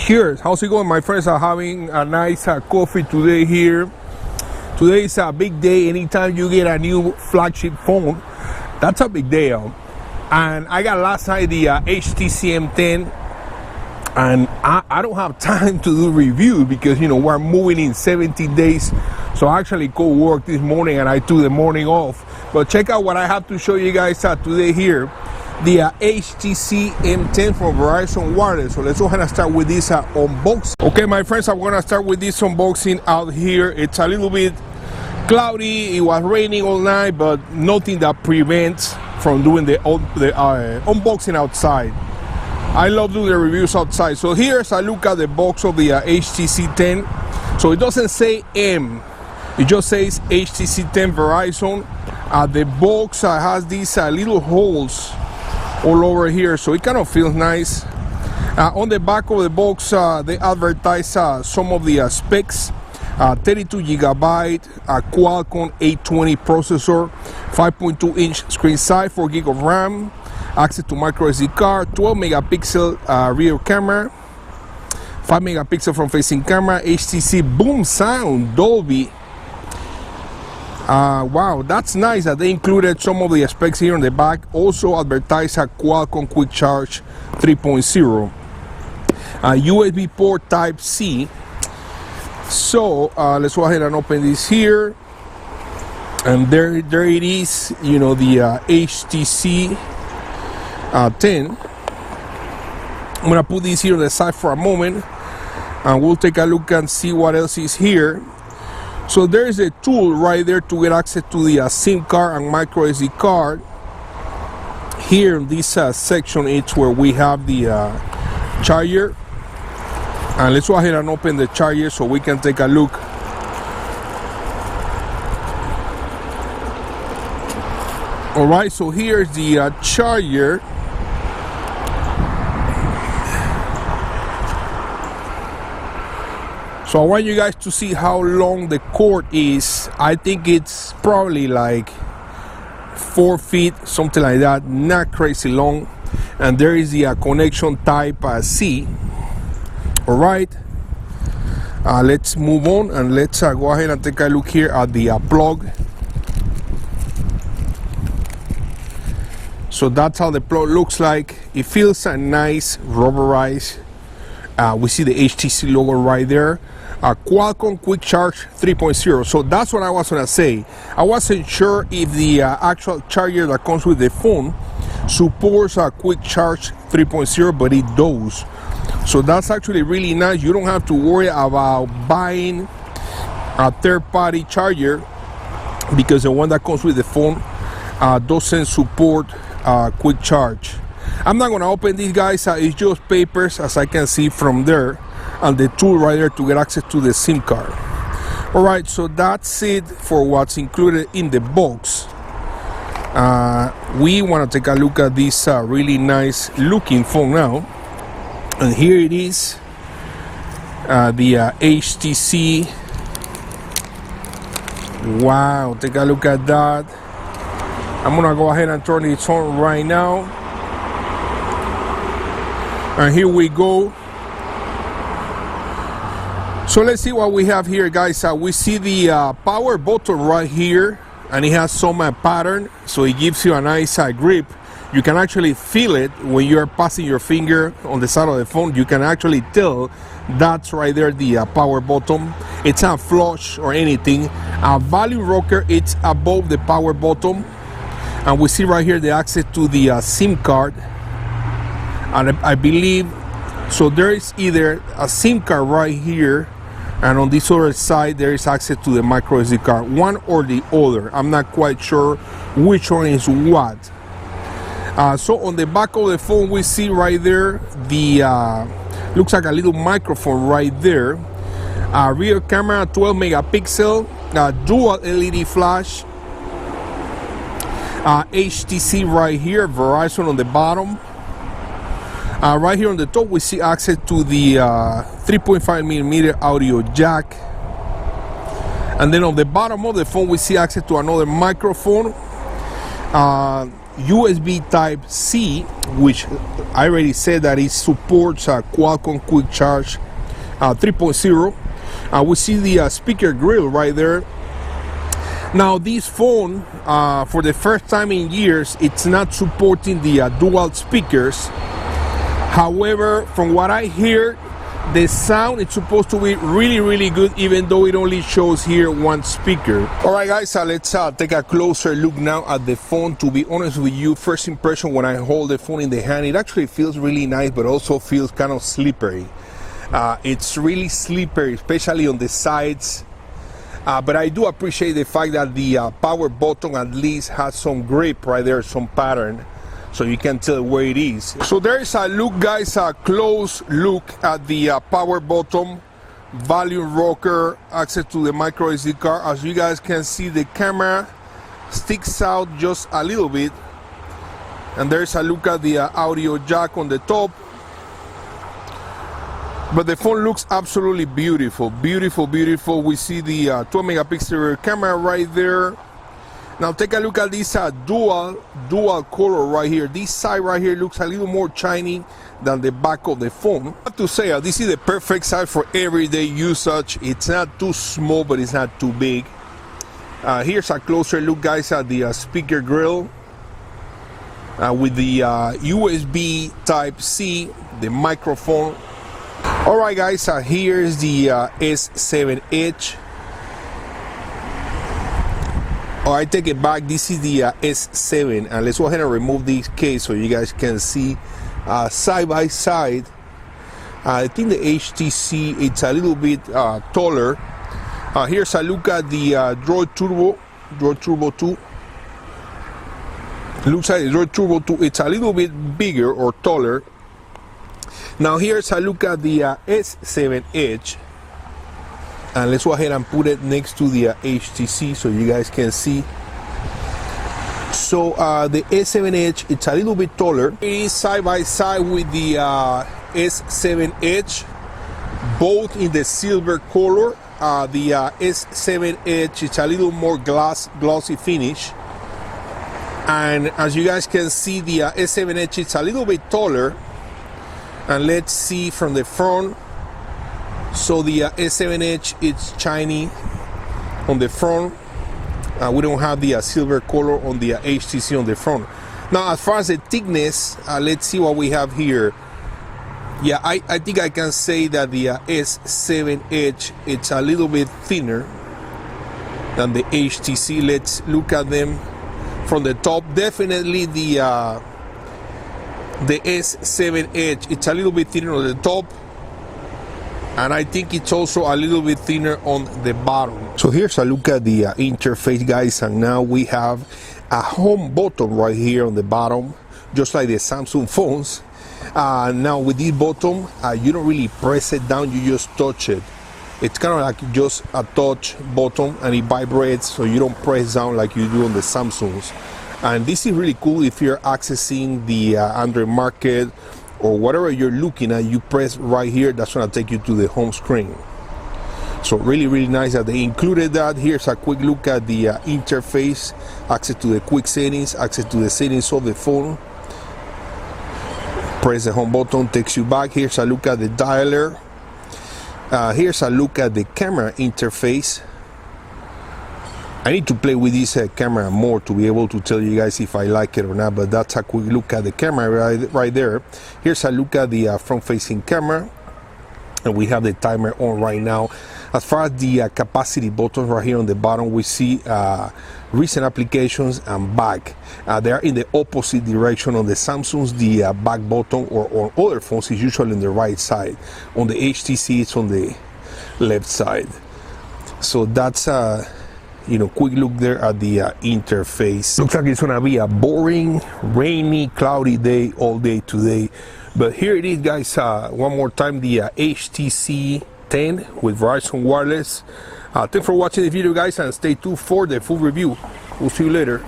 Cheers. How's it going, my friends? Are having a nice coffee today here. Today is a big day. Anytime you get a new flagship phone, that's a big day. And I got last night the HTC M10, and I don't have time to do review because, you know, we're moving in 70 days. So I actually go work this morning and I took the morning off. But check out what I have to show you guys today here. The HTC M10 from Verizon Wireless. So let's go ahead and start with this unboxing. Okay, my friends, I'm gonna start with this unboxing out here. It's a little bit cloudy. It was raining all night, but nothing that prevents from doing the unboxing outside. I love doing the reviews outside. So here's a look at the box of the HTC 10. So it doesn't say M, it just says HTC 10 Verizon. The box has these little holes all over here, so it kind of feels nice. On the back of the box, they advertise some of the specs. 32 gigabyte Qualcomm 820 processor, 5.2-inch screen size, 4 gig of RAM, access to micro SD card, 12 megapixel rear camera, 5 megapixel front facing camera, HTC boom sound, Dolby. Wow, that's nice that they included some of the specs here on the back. Also advertise a Qualcomm Quick Charge 3.0, USB port Type C. So let's go ahead and open this here, and there it is. You know, the HTC 10. I'm gonna put this here on the side for a moment, and we'll take a look and see what else is here. So there's a tool right there to get access to the SIM card and micro SD card. Here in this section, it's where we have the charger. And let's go ahead and open the charger so we can take a look. All right, so here's the charger. So I want you guys to see how long the cord is. I think it's probably like 4 feet, something like that, not crazy long. And there is the connection Type C. All right, let's move on and let's go ahead and take a look here at the plug. So that's how the plug looks like. It feels nice, rubberized. We see the HTC logo right there. Qualcomm Quick Charge 3.0. So that's what I was gonna say. I wasn't sure if the actual charger that comes with the phone supports a Quick Charge 3.0, but it does. So that's actually really nice. You don't have to worry about buying a third-party charger because the one that comes with the phone doesn't support Quick Charge. I'm not gonna open these, guys. It's just papers, as I can see from there, and the tool right there to get access to the SIM card. All right, so that's it for what's included in the box. We want to take a look at this really nice looking phone now. And here it is, the HTC. Wow, take a look at that. I'm gonna go ahead and turn it on right now. And here we go. So let's see what we have here, guys. We see the power button right here, and it has some pattern, so it gives you a nice grip. You can actually feel it when you're passing your finger on the side of the phone. You can actually tell that's right there, the power button. It's not flush or anything. Volume rocker, it's above the power button. And we see right here the access to the SIM card. And I believe, so there is either a SIM card right here, and on this other side there is access to the micro SD card. One or the other. I'm not quite sure which one is what. So on the back of the phone, we see right there the looks like a little microphone right there. Rear camera 12 megapixel, dual LED flash. HTC right here, Verizon on the bottom. Right here on the top, we see access to the 3.5 millimeter audio jack. And then on the bottom of the phone, we see access to another microphone. USB Type C, which I already said that it supports Qualcomm Quick Charge 3.0. We see the speaker grill right there. Now this phone, for the first time in years, it's not supporting the dual speakers. However, from what I hear, the sound is supposed to be really good, even though it only shows here one speaker. All right, guys, let's take a closer look now at the phone. To be honest with you, first impression when I hold the phone in the hand, it actually feels really nice, but also feels kind of slippery. It's really slippery, especially on the sides. But I do appreciate the fact that the power button at least has some grip right there, some pattern, so you can tell where it is. So there is a look, guys, a close look at the power button, volume rocker, access to the micro SD card. As you guys can see, the camera sticks out just a little bit, and there's a look at the audio jack on the top. But the phone looks absolutely beautiful. Beautiful. We see the 12 megapixel camera right there. Now take a look at this dual color right here. This side right here looks a little more shiny than the back of the phone. I have to say, this is the perfect size for everyday usage. It's not too small, but it's not too big. Here's a closer look, guys, at the speaker grill with the USB Type C, the microphone. All right, guys, here's the S7 Edge. Oh, I take it back. This is the S7, and let's go ahead and remove this case so you guys can see side by side. I think the HTC, it's a little bit taller. Here's a look at the Droid Turbo 2. Looks like the Droid Turbo 2. It's a little bit bigger or taller. Now here's a look at the S7 Edge, and let's go ahead and put it next to the HTC so you guys can see. So the S7 Edge, it's a little bit taller. It is side by side with the S7 Edge, both in the silver color. The S7 Edge, it's a little more glossy finish, and as you guys can see, the S7 Edge, it's a little bit taller. And let's see from the front. So the S7 Edge, it's shiny on the front. We don't have the silver color on the HTC on the front. Now, as far as the thickness, let's see what we have here. Yeah, I think I can say that the S7 Edge, it's a little bit thinner than the HTC. Let's look at them from the top. Definitely the S7 Edge, it's a little bit thinner on the top, and I think it's also a little bit thinner on the bottom. So here's a look at the interface, guys, and now we have a home button right here on the bottom, just like the Samsung phones. Now with this button, you don't really press it down, you just touch it. It's kind of like just a touch button, and it vibrates, so you don't press down like you do on the Samsungs. And this is really cool if you're accessing the Android market or whatever you're looking at. You press right here, that's going to take you to the home screen. So really nice that they included that. Here's a quick look at the interface, access to the quick settings, access to the settings of the phone. Press the home button, takes you back. Here's a look at the dialer. Here's a look at the camera interface. I need to play with this camera more to be able to tell you guys if I like it or not, but that's a quick look at the camera right there. Here's a look at the front-facing camera, and we have the timer on right now. As far as the capacity buttons right here on the bottom, we see recent applications and back. They are in the opposite direction. On the Samsungs, the back button, or on other phones, is usually on the right side. On the HTC, it's on the left side. So that's quick look there at the interface. Looks like it's gonna be a boring, rainy, cloudy day all day today, but here it is, guys. One more time, the HTC 10 with Verizon Wireless. Thanks for watching the video, guys, and stay tuned for the full review. We'll see you later.